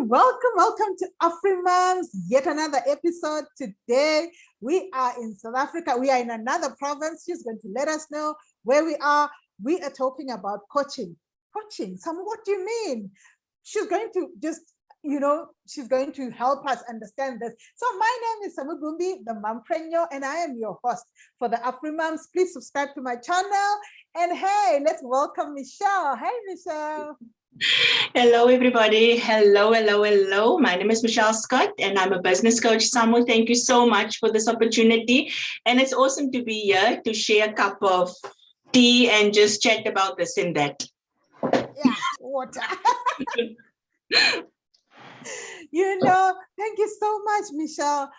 welcome to AfriMoms, yet another episode. Today, we are in South Africa. We are in another province. She's going to let us know where we are. We are talking about coaching. Coaching, what do you mean? She's going to she's going to help us understand this. So my name is Samu Gumbi, the Mompreneur, and I am your host for the AfriMoms. Please subscribe to my channel. And hey, let's welcome Michelle. Hey, Michelle. Hello, everybody. Hello. My name is Michelle Scott, and I'm a business coach. Samu, thank you so much for this opportunity. And it's awesome to be here to share a cup of tea and just chat about this and that. Yeah, water. Thank you so much, Michelle.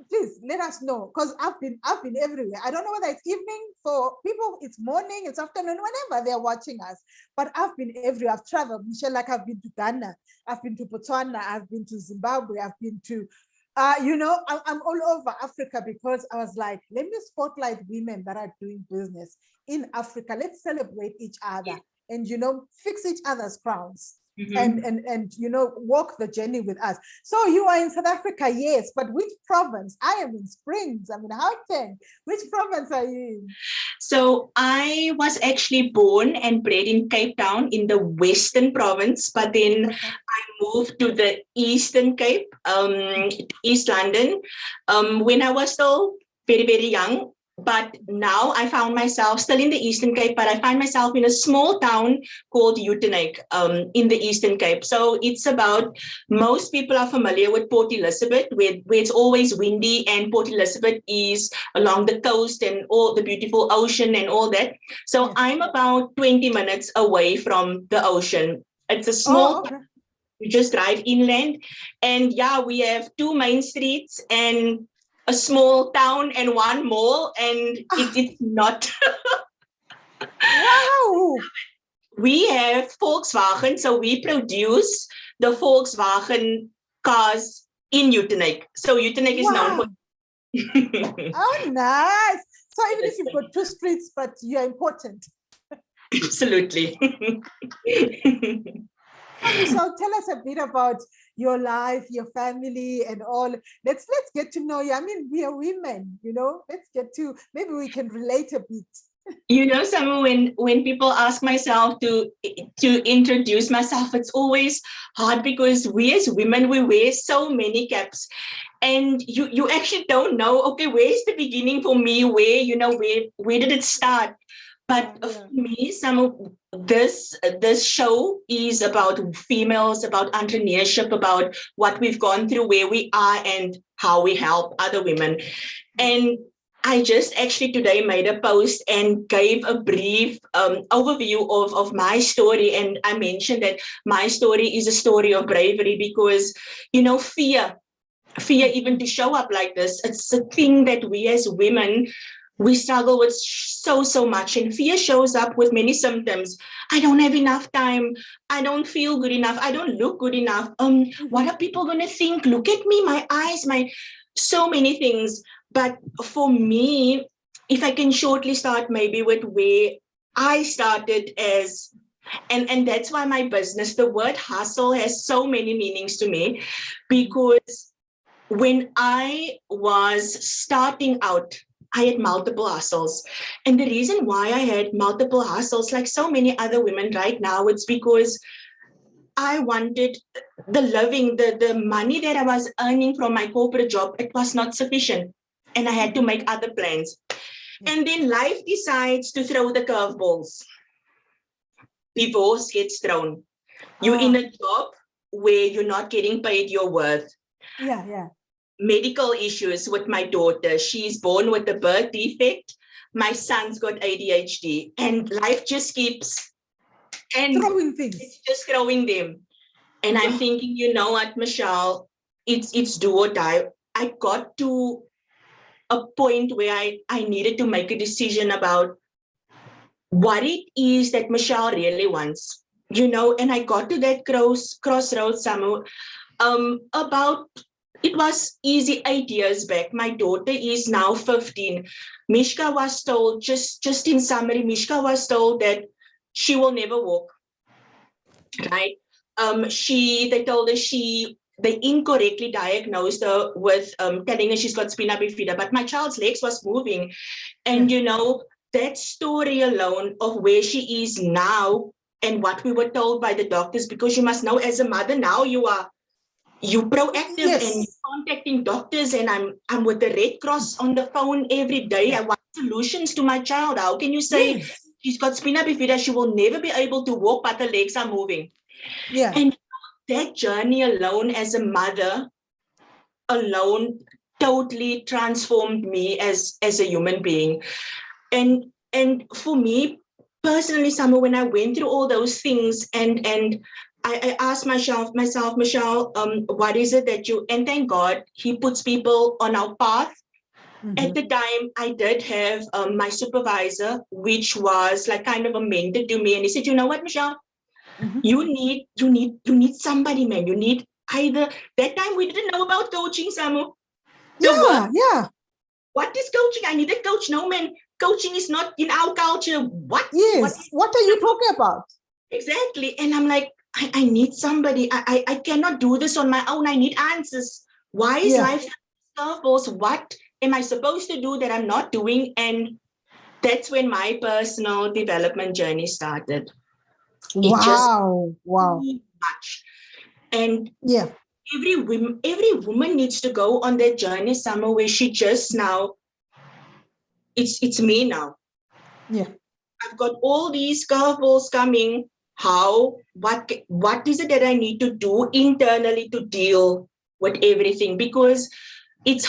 Please let us know, because I've been everywhere. I don't know whether it's evening for people, it's morning, it's afternoon, whenever they're watching us. But I've been everywhere. I've traveled, Michelle, like I've been to Ghana, I've been to Botswana, I've been to Zimbabwe, I've been to, I'm all over Africa, because I was like, let me spotlight women that are doing business in Africa. Let's celebrate each other and, fix each other's crowns. And walk the journey with us. So you are in South Africa, yes, but which province? I am in Springs. I'm in Gauteng. Which province are you in? So I was actually born and bred in Cape Town in the Western Province, but then I moved to the Eastern Cape, East London, when I was still very, very young. But now I found myself still in the Eastern Cape, but I find myself in a small town called Uitenhage in the Eastern Cape. So it's about, most people are familiar with Port Elizabeth, where it's always windy, and Port Elizabeth is along the coast and all the beautiful ocean and all that. So I'm about 20 minutes away from the ocean. It's a small town. We just drive inland, and we have two main streets and a small town and one mall, and it's not. Wow. We have Volkswagen, so we produce the Volkswagen cars in Uitenhage. So Uitenhage is known for. Oh, nice. So even if you've got two streets, but you're important. Absolutely. So tell us a bit about your life, your family, and all. Let's get to know you. I mean, we are women, let's get to, maybe we can relate a bit. Samu, when people ask myself to introduce myself, it's always hard, because we as women, we wear so many caps, and you actually don't know, okay, where's the beginning for me? Where did it start? But for me, this show is about females, about entrepreneurship, about what we've gone through, where we are, and how we help other women. And I just actually today made a post and gave a brief overview of my story. And I mentioned that my story is a story of bravery, because, fear even to show up like this, it's a thing that we as women, we struggle with so much. And fear shows up with many symptoms. I don't have enough time. I don't feel good enough. I don't look good enough. What are people going to think? Look at me, my eyes, so many things. But for me, if I can shortly start maybe with where I started as, and that's why my business, the word hustle has so many meanings to me, because when I was starting out, I had multiple hustles. And the reason why I had multiple hustles, like so many other women right now, it's because I wanted the living, the money that I was earning from my corporate job, it was not sufficient. And I had to make other plans. And then life decides to throw the curveballs. Divorce gets thrown. You're in a job where you're not getting paid your worth. Medical issues with my daughter. She's born with a birth defect. My son's got ADHD, and life just keeps throwing things. It's just throwing them. And I'm thinking, you know what, Michelle, it's do or die. I got to a point where I needed to make a decision about what it is that Michelle really wants, and I got to that crossroads, Samu, about, it was easy 8 years back. My daughter is now 15. Mishka was told, just in summary, Mishka was told that she will never walk, right? they told her they incorrectly diagnosed her with telling her she's got spina bifida, but my child's legs was moving. And that story alone of where she is now and what we were told by the doctors, because you must know as a mother now you proactive and contacting doctors, and I'm with the Red Cross on the phone every day. I want solutions to my child. How can you say she's got spina bifida, she will never be able to walk, but her legs are moving? And that journey alone as a mother alone totally transformed me as a human being. And for me personally, Summer, when I went through all those things, and I asked myself, Michelle, what is it that you, and thank God he puts people on our path. At the time, I did have my supervisor, which was like kind of a mentor to me, and he said, you know what, Michelle, you need somebody, man. You need either, that time we didn't know about coaching, Samu. What is coaching? I need a coach. No, man, coaching is not in our culture. What? What are you talking about? Exactly. And I'm like, I need somebody. I cannot do this on my own. I need answers. Why is life curveballs? What am I supposed to do that I'm not doing? And that's when my personal development journey started. It just too much. And every woman needs to go on that journey somewhere where she just now, it's me now. I've got all these curveballs coming. What is it that I need to do internally to deal with everything? Because it's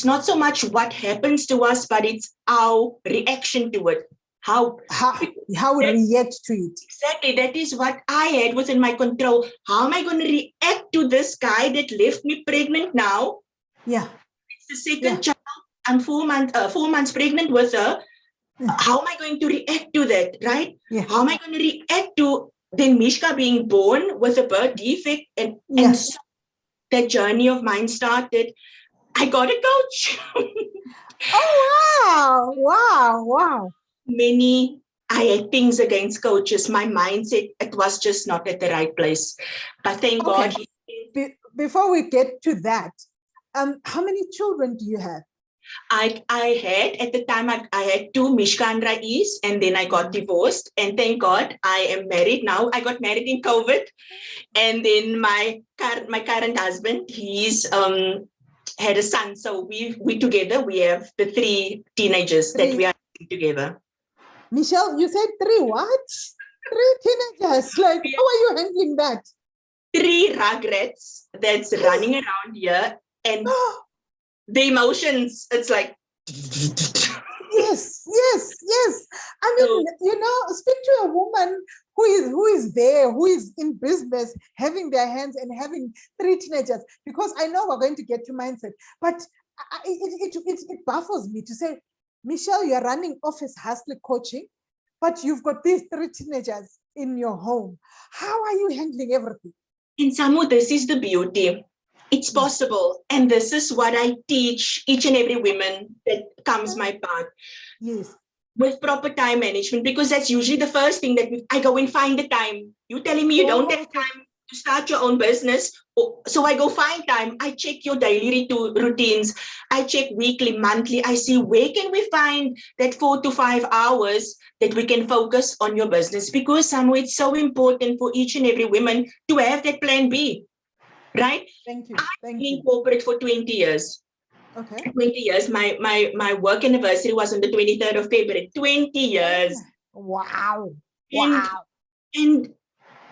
not so much what happens to us, but it's our reaction to it. How we react to it. Exactly. That is what I had within my control. How am I going to react to this guy that left me pregnant now? It's the second child. I'm 4 months pregnant with her. How am I going to react to that, right? How am I going to react to then Mishka being born with a birth defect? And so that journey of mine started. I got a coach. Wow. I had things against coaches. My mindset, it was just not at the right place. But thank God. Before we get to that, how many children do you have? I had, at the time, I had 2, Mishka and Rais, and then I got divorced. And thank God I am married now. I got married in COVID. And then my current husband, he's had a son. So we together, we have the 3 teenagers that we are together. Michelle, you said 3 what? 3 teenagers. Like, how are you handling that? 3 rugrats that's running around here, and the emotions, it's like yes. I mean, speak to a woman who is there, who is in business, having their hands and having 3 teenagers, because I know we're going to get to mindset, but it baffles me to say, Michelle, you're running office hustler coaching, but you've got these 3 teenagers in your home. How are you handling everything? In Samu, this is the beauty. It's possible. And this is what I teach each and every woman that comes my path. With proper time management, because that's usually the first thing that I go and find the time. You're telling me you don't have time to start your own business. So I go find time. I check your daily routines. I check weekly, monthly. I see where can we find that 4 to 5 hours that we can focus on your business, because Samu, it's so important for each and every woman to have that plan B, right? Thank you. I've been in corporate for 20 years. Okay. 20 years. My work anniversary was on the 23rd of February. 20 years. Wow. And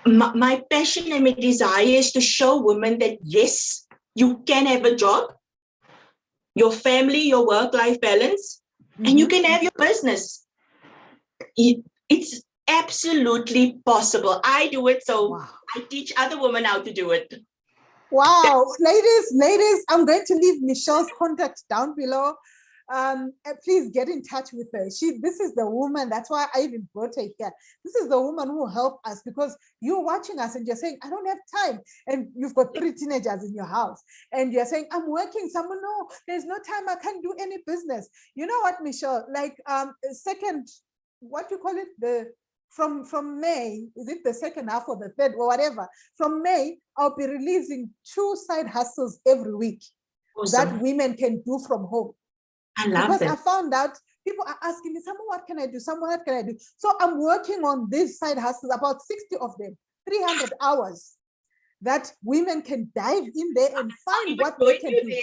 my passion and my desire is to show women that yes, you can have a job, your family, your work-life balance, and you can have your business. It's absolutely possible. I do it, so I teach other women how to do it. Wow, ladies, I'm going to leave Michelle's contact down below. Please get in touch with her. This is the woman. That's why I even brought her here. This is the woman who will help us, because you're watching us and you're saying, I don't have time. And you've got 3 teenagers in your house and you're saying, I'm working. Someone, no, there's no time. I can't do any business. You know what, Michelle? Like second, what you call it? from May, is it the second half or the third or whatever? From May, I'll be releasing 2 side hustles every week that women can do from home. I love because that. I found out people are asking me, Someone, what can I do? Someone, what can I do? So I'm working on these side hustles, about 60 of them, 300 hours that women can dive in there and find what they can do.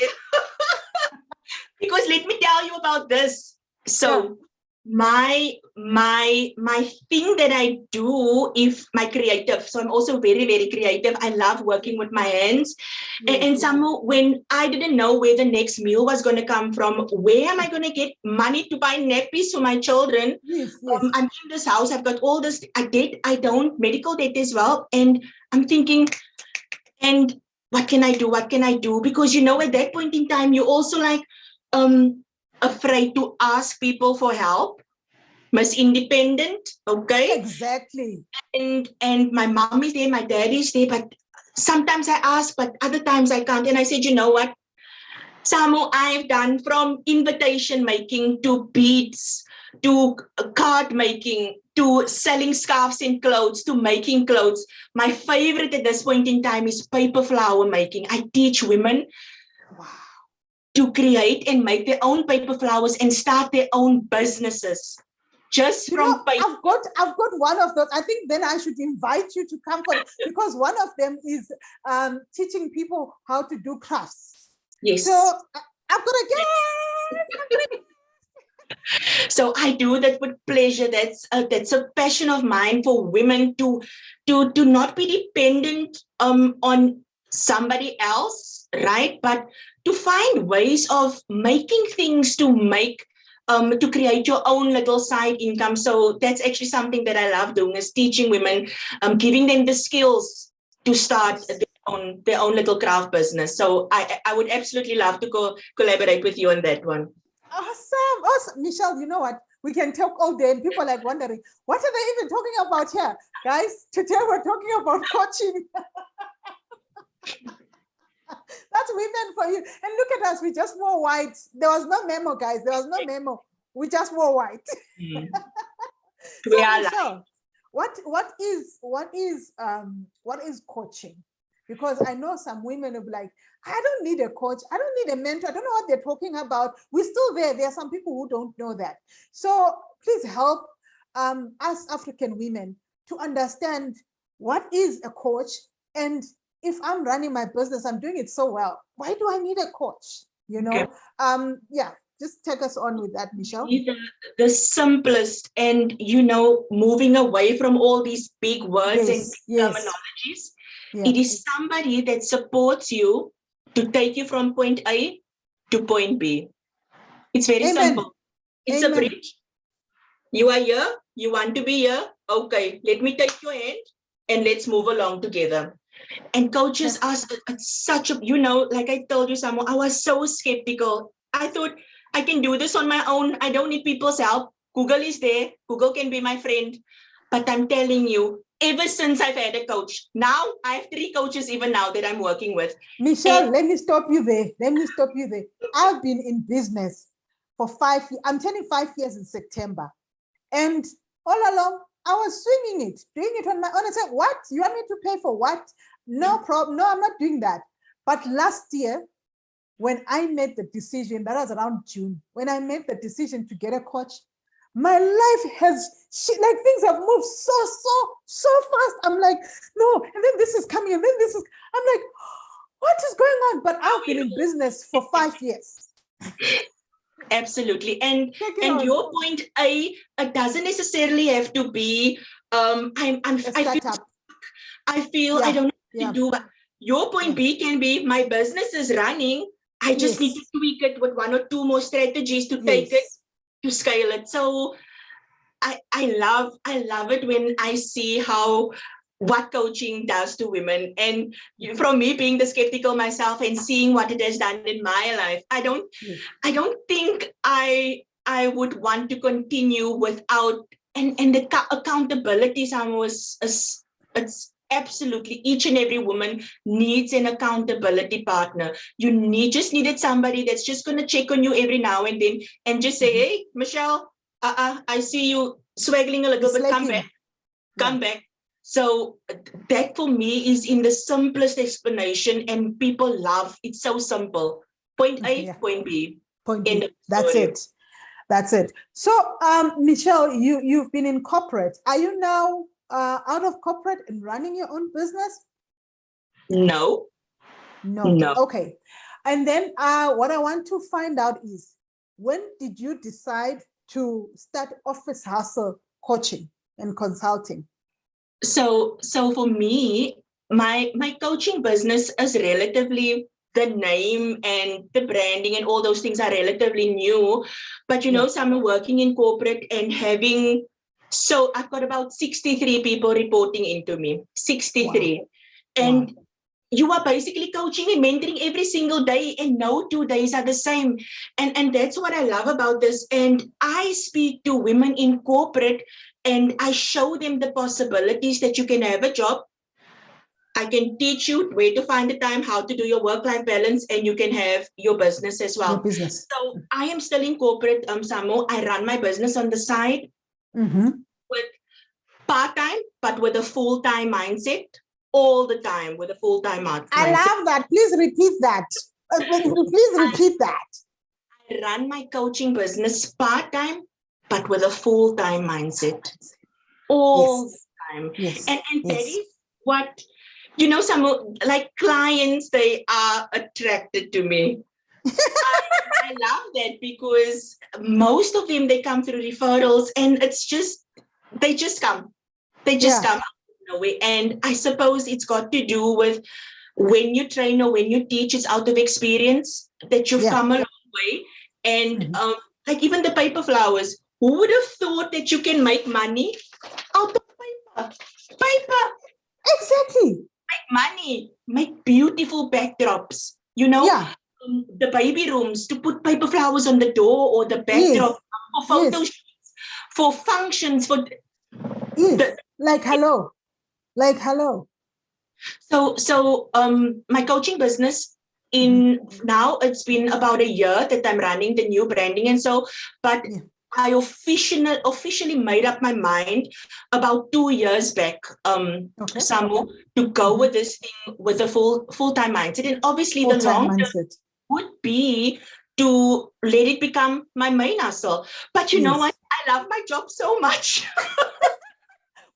Because let me tell you about this. So my thing that I do, if my creative, so I'm also very, very creative. I love working with my hands. And somehow when I didn't know where the next meal was going to come from, where am I going to get money to buy nappies for my children? I'm in this house, I've got all this, I don't medical debt as well. And I'm thinking, and what can I do? What can I do? Because, at that point in time, you're also like, afraid to ask people for help. Miss Independent, okay? Exactly. And my mom is there, my dad is there, but sometimes I ask, but other times I can't. And I said, you know what? Samu, I've done from invitation making to beads, to card making, to selling scarves and clothes, to making clothes. My favorite at this point in time is paper flower making. I teach women to create and make their own paper flowers and start their own businesses. Just from paper. I've got one of those. I think then I should invite you to come for it, because one of them is teaching people how to do crafts. Yes. So I've got a guess. So I do that with pleasure. That's a passion of mine for women to not be dependent on somebody else, right? But to find ways of making things to create your own little side income. So that's actually something that I love doing, is teaching women, giving them the skills to start their own little craft business. So I would absolutely love to collaborate with you on that one. Awesome. Michelle, you know what? We can talk all day and people are like wondering, what are they even talking about here? Guys, today we're talking about coaching. That's women for you. And look at us, we just wore white. There was no memo, guys. There was no memo. We just wore white. So Michelle, what is coaching? Because I know some women will be like, I don't need a coach. I don't need a mentor. I don't know what they're talking about. We're still there. There are some people who don't know that. So please help us African women to understand what is a coach. And if I'm running my business, I'm doing it so well, why do I need a coach? Just take us on with that, Michelle. The simplest, and moving away from all these big words and terminologies. It is somebody that supports you to take you from point A to point B. It's very simple. It's a bridge. You are here. You want to be here. Okay, let me take your hand and let's move along together. And coaches are such a, like I told you, Samu, I was so skeptical. I thought I can do this on my own. I don't need people's help. Google is there. Google can be my friend. But I'm telling you, ever since I've had a coach, now I have 3 coaches even now that I'm working with. Michelle, let me stop you there. I've been in business for 5 years. I'm turning 5 years in September. And all along, I was swinging it, doing it on my own. I said, what? You want me to pay for what? No problem. No, I'm not doing that. But last year, when I made the decision, that was around June, when I made the decision to get a coach, my life things have moved so fast. I'm like, no, and then this is coming, and then this is, I'm like, what is going on? But I've been in business for 5 years. Absolutely. And your point A, it doesn't necessarily have to be, I feel I don't know what to do. But your point B can be, my business is running. I just need to tweak it with 1 or 2 more strategies to take it, to scale it. So I love it when I see what coaching does to women. And from me being the skeptical myself and seeing what it has done in my life, I don't think I would want to continue without, and the accountability, Sam, it's absolutely, each and every woman needs an accountability partner. You just needed somebody that's just going to check on you every now and then and just say, hey, Michelle, I see you swaggling a little bit, come back. come back. So that for me is in the simplest explanation, and people love it's so simple. Point A, point B. Point B. That's it. That's it. So, Michelle, you've been in corporate. Are you now out of corporate and running your own business? No. Okay. And then what I want to find out is, when did you decide to start Office Hustle coaching and consulting? So for me, my coaching business is relatively, the name and the branding and all those things are relatively new. But you know, some are working in corporate and having, so I've got about 63 people reporting into me. 63. Wow. And you are basically coaching and mentoring every single day, and no 2 days are the same. And that's what I love about this. And I speak to women in corporate and I show them the possibilities that you can have a job. I can teach you where to find the time, how to do your work-life balance, and you can have your business as well. Your business. So I am still in corporate, Samo. I run my business on the side with part-time, but with a full-time mindset. All the time with a full-time mindset. I love that. Please repeat that. Please repeat that. I run my coaching business part-time, but with a full-time mindset. All the time. Yes. And that is what, you know, some like clients, they are attracted to me. I love that because most of them, they come through referrals, and it's just, they just come. They just come. And I suppose it's got to do with when you train or when you teach, it's out of experience that you've come a long way. And like even the paper flowers, who would have thought that you can make money out of paper? Exactly. Make money, make beautiful backdrops, you know, the baby rooms, to put paper flowers on the door or the backdrop for photo shoots, for functions, for like hello. So my coaching business, in now it's been about a year that I'm running the new branding, and so, but I officially made up my mind about 2 years back, Samu, to go with this thing with a full-time mindset. And obviously the long term would be to let it become my main hustle. But you know what? I love my job so much.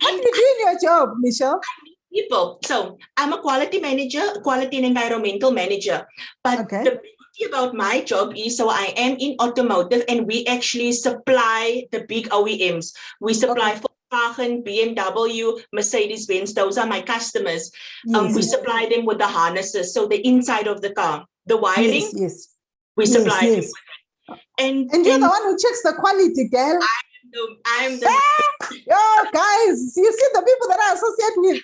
What do you do in your job, Michelle? I meet people. So I'm a quality manager, quality and environmental manager. But the beauty about my job is, so I am in automotive, and we actually supply the big OEMs. We supply Volkswagen, BMW, Mercedes-Benz. Those are my customers. We supply them with the harnesses, so the inside of the car, the wiring. We supply them with that. And you're the one who checks the quality, girl. I'm the guys, you see the people that I associate with.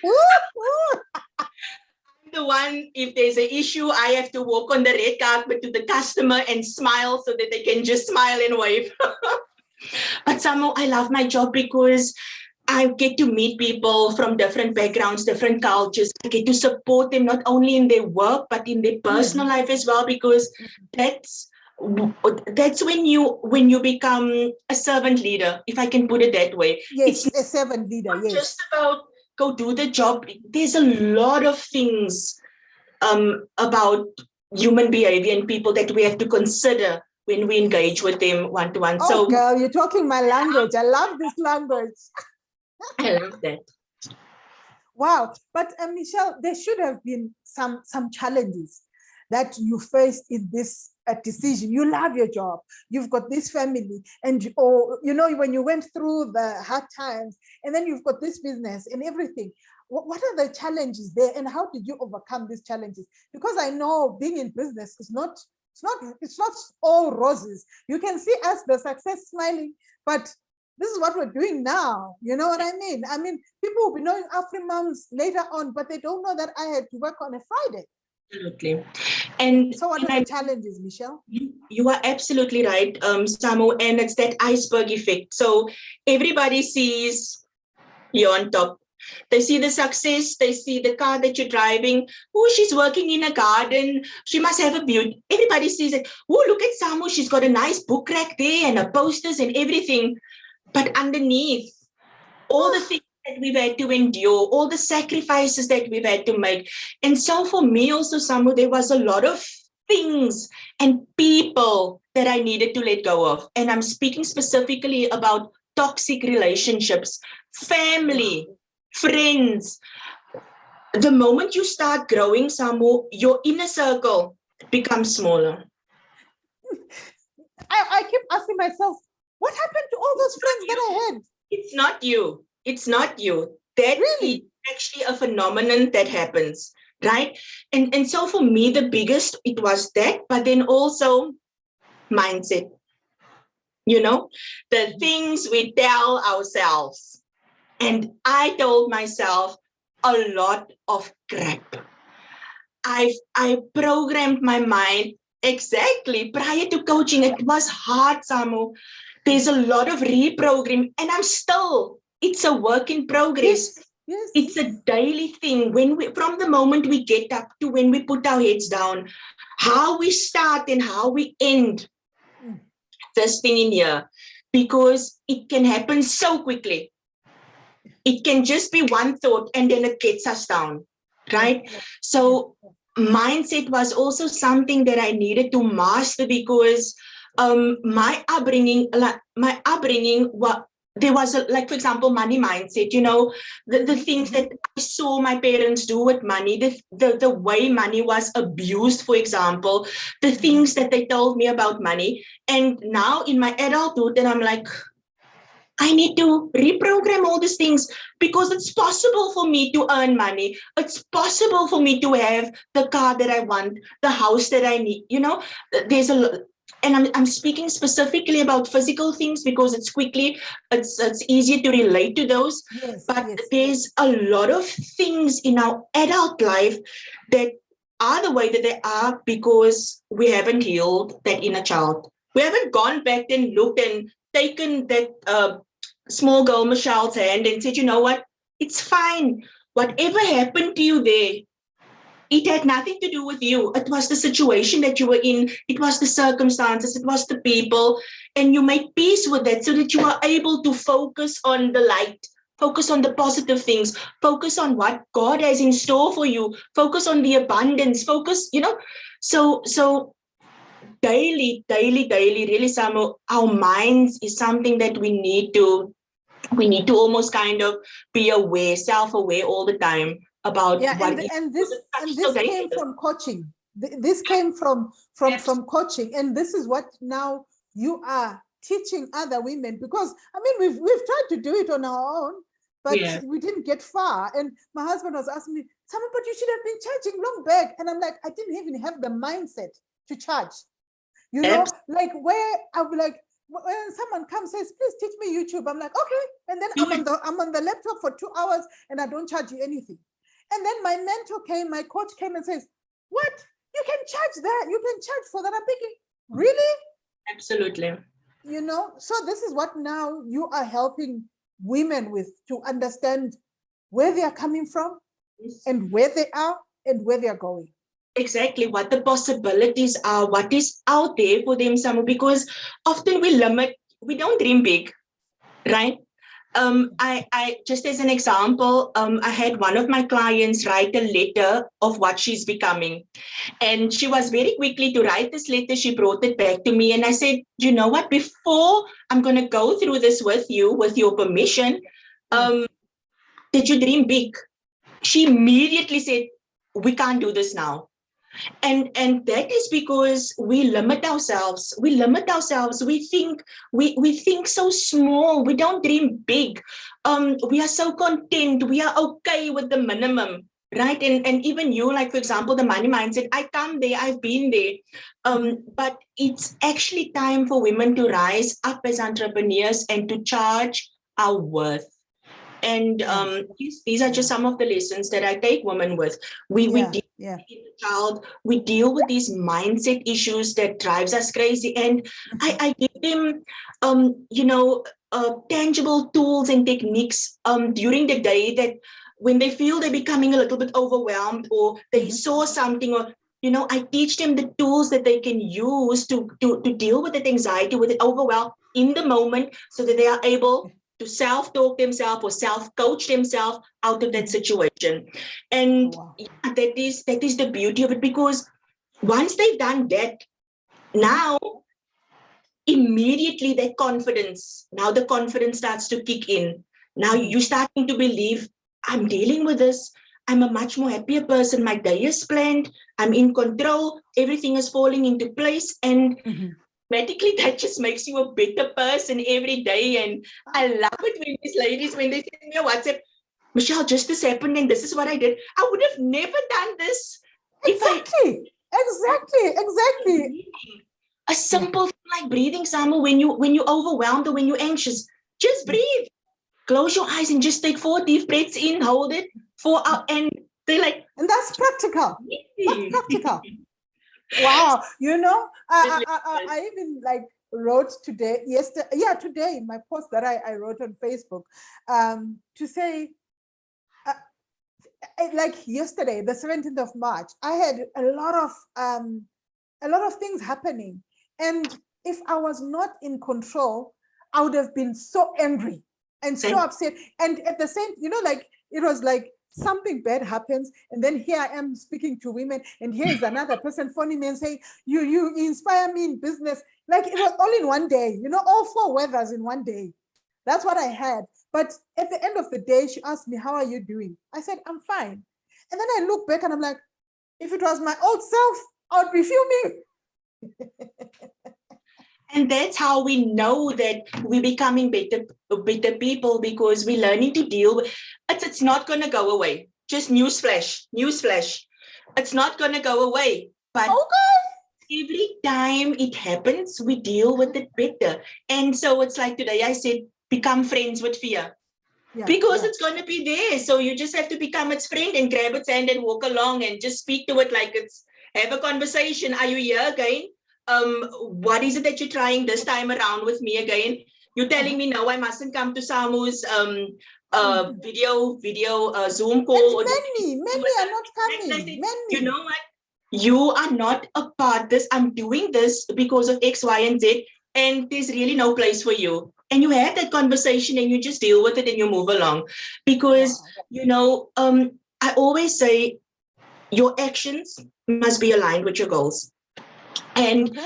I'm the one, if there's an issue, I have to walk on the red carpet to the customer and smile so that they can just smile and wave. But somehow I love my job because I get to meet people from different backgrounds, different cultures. I get to support them not only in their work, but in their personal life as well, because that's when you become a servant leader, if I can put it that way. It's a servant leader. Not just about go do the job. There's a lot of things about human behavior and people that we have to consider when we engage with them one-to-one. So, girl, you're talking my language. I love this language. I love that. Wow. But Michelle, there should have been some challenges that you faced in this decision. You love your job, you've got this family, and you know, when you went through the hard times, and then you've got this business and everything. What are the challenges there, and how did you overcome these challenges? Because I know being in business is not all roses. You can see us the success smiling, but this is what we're doing now. You know what I mean? I mean, people will be knowing AfriMoms later on, but they don't know that I had to work on a Friday. Absolutely. And so what are the challenges, Michelle? You are absolutely right, Samu, and it's that iceberg effect. So everybody sees you on top. They see the success, they see the car that you're driving. Oh, she's working in a garden. She must have a beauty. Everybody sees it. Oh, look at Samu. She's got a nice book rack there and her posters and everything. But underneath, all the things that we've had to endure, all the sacrifices that we've had to make. And so for me also, Samu, there was a lot of things and people that I needed to let go of. And I'm speaking specifically about toxic relationships, family, friends. The moment you start growing, Samu, your inner circle becomes smaller. I keep asking myself, what happened to all those friends that I had? It's not you. It's not you. That Really? is actually a phenomenon that happens, right? And so for me, the biggest, it was that, but then also mindset. The things we tell ourselves. And I told myself a lot of crap. I programmed my mind exactly prior to coaching. It was hard, Samu. There's a lot of reprogramming, and it's a work in progress. Yes. It's a daily thing. From the moment we get up to when we put our heads down, how we start and how we end this thing in here, because it can happen so quickly. It can just be one thought and then it gets us down, right? So mindset was also something that I needed to master, because my upbringing, there was like, for example, money mindset, the things that I saw my parents do with money, the way money was abused, for example, the things that they told me about money. And now in my adulthood, and I'm like, I need to reprogram all these things, because it's possible for me to earn money. It's possible for me to have the car that I want, the house that I need. There's and I'm speaking specifically about physical things because it's easier to relate to those. But there's a lot of things in our adult life that are the way that they are because we haven't healed that inner child. We haven't gone back and looked and taken that small girl Michelle's hand and said, you know what, it's fine. Whatever happened to you there, it had nothing to do with you. It was the situation that you were in. It was the circumstances. It was the people. And you make peace with that so that you are able to focus on the light, focus on the positive things, focus on what God has in store for you, focus on the abundance, So daily, really, Samu, our minds is something that we need to almost kind of be aware, self-aware all the time about this came from coaching. This came from coaching, and this is what now you are teaching other women, because I mean we've tried to do it on our own, but we didn't get far. And my husband was asking me, "Someone, but you should have been charging long back." And I'm like, I didn't even have the mindset to charge. Like where I'll be like, when someone comes says, please teach me YouTube, I'm like, okay. And then I'm on the laptop for 2 hours and I don't charge you anything. And then my coach came and says, what? You can charge that. You can charge for that. I'm thinking, really? Absolutely. So this is what now you are helping women with, to understand where they are coming from and where they are and where they are going. Exactly, what the possibilities are, what is out there for them, Samu, because often we don't dream big, right? I just as an example, I had one of my clients write a letter of what she's becoming. And she was very quickly to write this letter. She brought it back to me. And I said, you know what, before I'm going to go through this with you, with your permission, did you dream big? She immediately said, we can't do this now. And that is because we limit ourselves. We think so small. We don't dream big. We are so content. We are okay with the minimum, right? And even you, like for example, the money mindset, I come there, I've been there. But it's actually time for women to rise up as entrepreneurs and to charge our worth. And these are just some of the lessons that I take women with. We deal with these mindset issues that drives us crazy, and I give them tangible tools and techniques during the day, that when they feel they're becoming a little bit overwhelmed, or they saw something, or I teach them the tools that they can use to deal with that anxiety, with it overwhelm in the moment, so that they are able to self-talk themselves or self-coach themselves out of that situation. And Wow. yeah, that is the beauty of it, because once they've done that, now immediately that confidence, now the confidence starts to kick in. Now you're starting to believe, I'm dealing with this. I'm a much more happier person. My day is planned. I'm in control. Everything is falling into place. And automatically that just makes you a better person every day. And I love it when these ladies, when they send me a WhatsApp, Michelle, just this happened and this is what I did. I would have never done this. Exactly. A simple thing like breathing, Samu, when you're overwhelmed or when you're anxious, just breathe. Close your eyes and just take 4 deep breaths in, hold it 4 out, and they're like, and that's practical. That's practical. Wow. You know, I even like wrote today in my post that I wrote on Facebook, to say, like yesterday, the 17th of March, I had a lot of things happening. And if I was not in control, I would have been so angry and so upset. And at the same, like it was like something bad happens, and then here I am speaking to women, and here is another person phoning me and saying, you inspire me in business. Like it was all in one day, all 4 weathers in one day. That's what I had. But at the end of the day, she asked me, how are you doing? I said, I'm fine. And then I look back and I'm like, if it was my old self, I would be fuming. And that's how we know that we're becoming better people, because we're learning to deal with it. It's not going to go away. Just newsflash. It's not going to go away. But every time it happens, we deal with it better. And so it's like today I said, become friends with fear. Because it's going to be there. So you just have to become its friend and grab its hand and walk along and just speak to it like it's, have a conversation. Are you here again? What is it that you're trying this time around with me again? You're telling me now I mustn't come to Samu's video Zoom call. And many are not coming. Many. You know what? You are not a part of this. I'm doing this because of X, Y, and Z, and there's really no place for you. And you have that conversation and you just deal with it and you move along. Because, I always say your actions must be aligned with your goals. And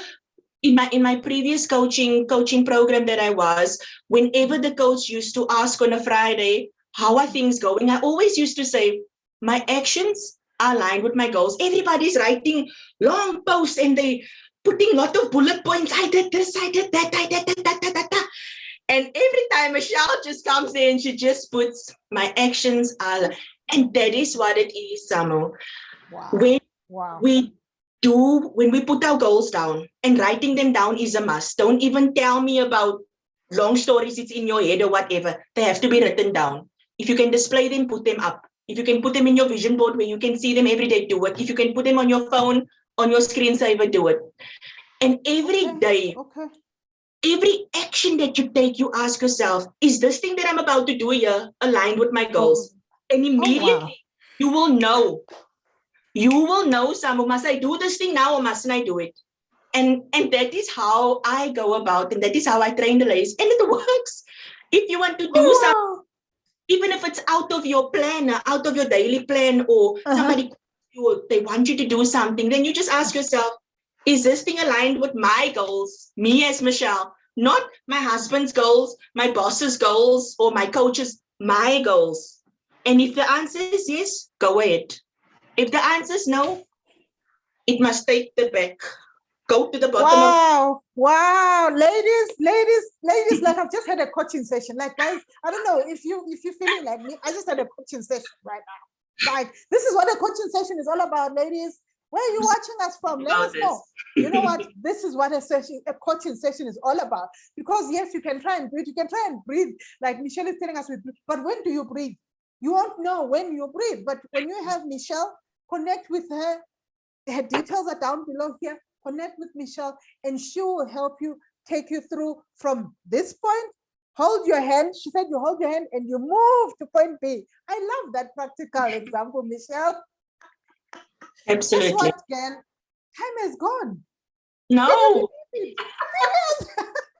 in my previous coaching program that I was, whenever the coach used to ask on a Friday, how are things going? I always used to say, my actions are aligned with my goals. Everybody's writing long posts and they putting a lot of bullet points. I did this, I did that, I did that. And every time Michelle just comes in, she just puts my actions are, and that is what it is, Samu. When we put our goals down, and writing them down is a must. Don't even tell me about long stories, it's in your head or whatever. They have to be written down. If you can display them, put them up. If you can put them in your vision board where you can see them every day, do it. If you can put them on your phone, on your screensaver, do it. And every day, every action that you take, you ask yourself, is this thing that I'm about to do here aligned with my goals? And immediately you will know. You will know, Samu, must I do this thing now or mustn't I do it? And that is how I go about, and that is how I train the ladies. And it works. If you want to do something, even if it's out of your plan, out of your daily plan, or somebody, they want you to do something, then you just ask yourself, is this thing aligned with my goals, me as Michelle, not my husband's goals, my boss's goals, or my coach's, my goals? And if the answer is yes, go ahead. If the answer is no, it must take the back. Go to the bottom. Wow. Ladies, like I've just had a coaching session. Like, guys, I don't know if you're feeling like me. I just had a coaching session right now. Like, this is what a coaching session is all about, ladies. Where are you watching us from? Let us know. You know what? This is what a coaching session is all about. Because yes, you can try and breathe. You can try and breathe. Like Michelle is telling us, but when do you breathe? You won't know when you breathe. But when you have Michelle, connect with her. Her details are down below here. Connect with Michelle and she will help you, take you through from this point. Hold your hand. She said you hold your hand and you move to point B. I love that practical example, Michelle. Absolutely. Guess what, girl? Time is gone. No.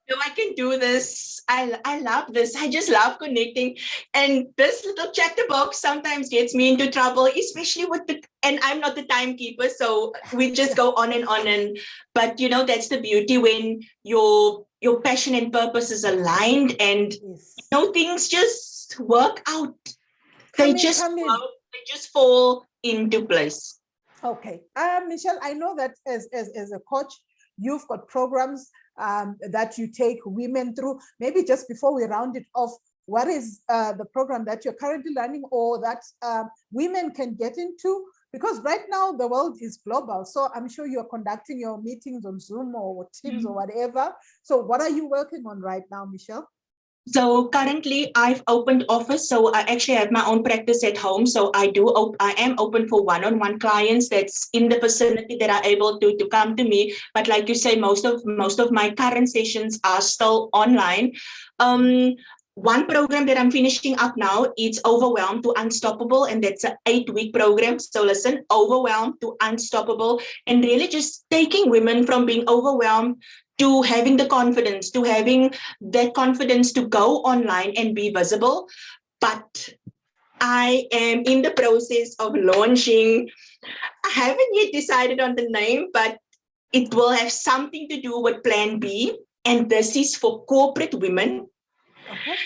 No, I can do this. I love this. I just love connecting. And this little chatterbox sometimes gets me into trouble, especially with and I'm not the timekeeper. So we just go on and on. But that's the beauty when your passion and purpose is aligned, and Yes. things just work out. They Come in, just come in. work, they just fall into place. Okay. Michelle, I know that as a coach, you've got programs that you take women through. Maybe just before we round it off, what is the program that you're currently running or that women can get into? Because right now the world is global. So I'm sure you're conducting your meetings on Zoom or Teams or whatever. So what are you working on right now, Michelle? So currently I've opened office. So I actually have my own practice at home. So I am open for one-on-one clients that's in the vicinity that are able to come to me. But like you say, most of my current sessions are still online. One program that I'm finishing up now, it's Overwhelmed to Unstoppable, and that's an 8-week program. So listen, Overwhelmed to Unstoppable, and really just taking women from being overwhelmed to having the confidence, to having that confidence to go online and be visible. But I am in the process of launching. I haven't yet decided on the name, but it will have something to do with Plan B. And this is for corporate women. Okay.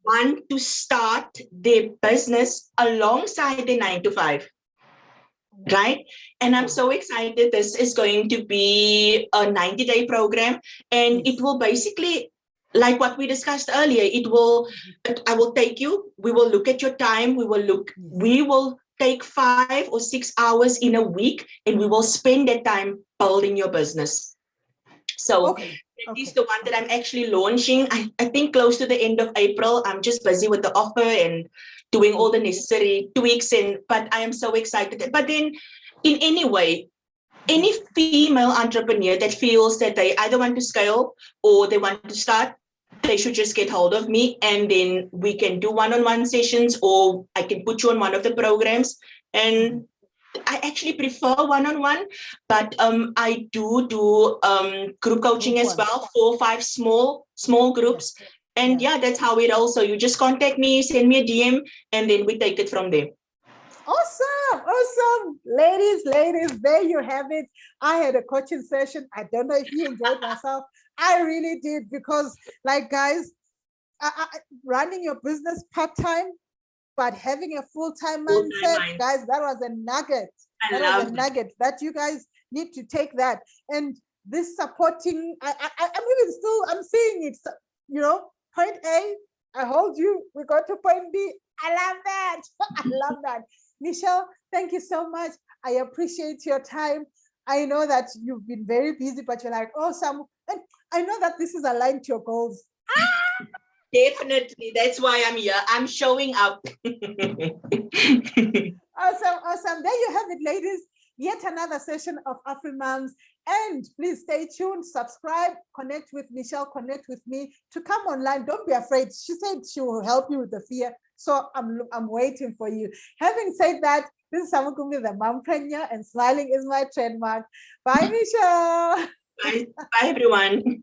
Want to start their business alongside the 9 to 5. Right. And I'm so excited. This is going to be a 90-day program, and it will basically, like what we discussed earlier, I will take you, we will look at your time, we will take 5 or 6 hours in a week, and we will spend that time building your business. So that is the one that I'm actually launching. I think close to the end of April. I'm just busy with the offer and doing all the necessary tweaks. But I am so excited. But then, in any way, any female entrepreneur that feels that they either want to scale or they want to start, they should just get hold of me, and then we can do one-on-one sessions, or I can put you on one of the programs. And I actually prefer one-on-one, but I do group coaching as well, 4 or 5 small groups. And yeah, that's how it also. You just contact me, send me a DM, and then we take it from there. Awesome. Ladies, there you have it. I had a coaching session. I don't know if you enjoyed myself. I really did, because like, guys, running your business part-time, but having a full-time mindset, guys, that was a nugget. That was a nugget that you guys need to take that. And this supporting, I'm even still, I'm seeing it, point A, I hold you, we go to point B. I love that. I love that. Michelle, thank you so much. I appreciate your time. I know that you've been very busy, but you're like, awesome. And I know that this is aligned to your goals. Definitely. That's why I'm here. I'm showing up. Awesome. There you have it, ladies. Yet another session of AfriMoms. And please stay tuned, subscribe, connect with Michelle, connect with me to come online. Don't be afraid. She said she will help you with the fear. So I'm waiting for you. Having said that, this is Samukumbi, the Mompreneur, and smiling is my trademark. Bye, Michelle. Bye everyone.